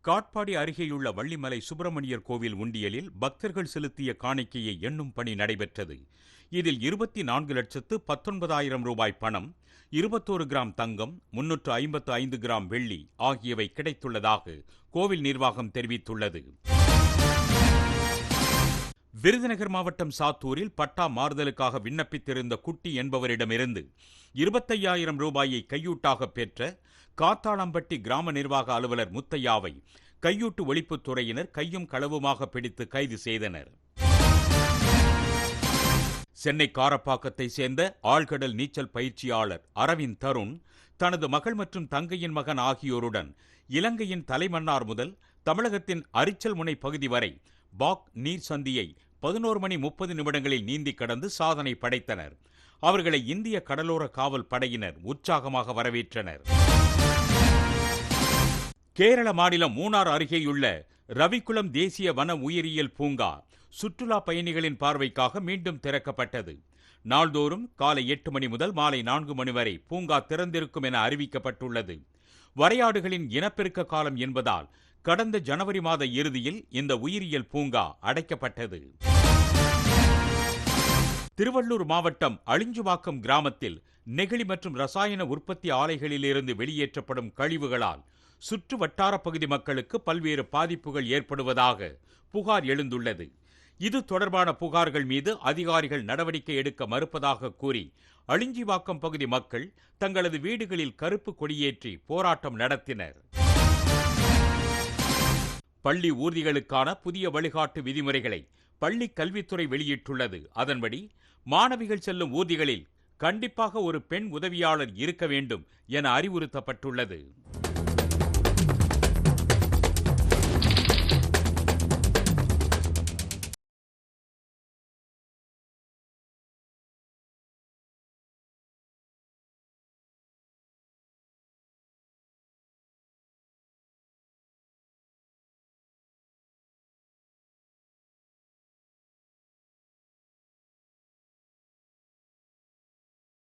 காட்பாடி அருகேயுள்ள வள்ளிமலை சுப்பிரமணியர் கோவில் உண்டியலில் பக்தர்கள் செலுத்திய காணிக்கையை எண்ணும் பணி நடைபெற்றது. இதில் 24,19,000 ரூபாய் பணம், 21 கிராம் தங்கம், 355 கிராம் வெள்ளி ஆகியவை கிடைத்துள்ளதாக கோவில் நிர்வாகம் தெரிவித்துள்ளது. விருதுநகர் மாவட்டம் சாத்தூரில் பட்டா மாறுதலுக்காக விண்ணப்பித்திருந்த குட்டி என்பவரிடமிருந்து 25,000 ரூபாயை கையூட்டாக பெற்ற காத்தாளம்பட்டி கிராம நிர்வாக அலுவலர் முத்தையாவை கையூட்டு ஒழிப்புத்துறையினர் கையும் களவுமாக பிடித்து கைது செய்தனர். சென்னை காரப்பாக்கத்தை சேர்ந்த ஆழ்கடல் நீச்சல் பயிற்சியாளர் அரவிந்த் தருண் தனது மகள் மற்றும் தங்கையின் மகன் ஆகியோருடன் இலங்கையின் தலைமன்னார் முதல் தமிழகத்தின் அரிச்சல் முனை பகுதி வரை பாக் நீர் சந்தியை 11 மணி 30 நிமிடங்களில் நீந்தி கடந்து சாதனை படைத்தனர். அவர்களை இந்திய கடலோர காவல் படையினர் உற்சாகமாக வரவேற்றனர். கேரள மாநிலம் மூணார் அருகேயுள்ள ரவிக்குளம் தேசிய வன உயிரியல் பூங்கா சுற்றுலா பயணிகளின் பார்வைக்காக மீண்டும் திறக்கப்பட்டது. நாள்தோறும் காலை 8 மணி முதல் மாலை 4 மணி வரை பூங்கா திறந்திருக்கும் என அறிவிக்கப்பட்டுள்ளது. வரையாடுகளின் இனப்பெருக்க காலம் என்பதால் கடந்த ஜனவரி மாத இறுதியில் இந்த உயிரியல் பூங்கா அடைக்கப்பட்டது. திருவள்ளூர் மாவட்டம் அழிஞ்சுவாக்கம் கிராமத்தில் நெகிழி மற்றும் ரசாயன உற்பத்தி ஆலைகளிலிருந்து வெளியேற்றப்படும் கழிவுகளால் சுற்று வட்டார பகுதி மக்களுக்கு பல்வேறு பாதிப்புகள் ஏற்படுவதாக புகார் எழுந்துள்ளது. இது தொடர்பான புகார்கள் மீது அதிகாரிகள் நடவடிக்கை எடுக்க மறுப்பதாக கூறி அழிஞ்சிவாக்கம் பகுதி மக்கள் தங்களது வீடுகளில் கருப்பு கொடியேற்றி போராட்டம் நடத்தினர். பள்ளி ஊர்திகளுக்கான புதிய வழிகாட்டு விதிமுறைகளை பள்ளி கல்வித்துறை வெளியிட்டுள்ளது. அதன்படி மாணவிகள் செல்லும் ஊர்திகளில் கண்டிப்பாக ஒரு பெண் உதவியாளர் இருக்க வேண்டும் என அறிவுறுத்தப்பட்டுள்ளது.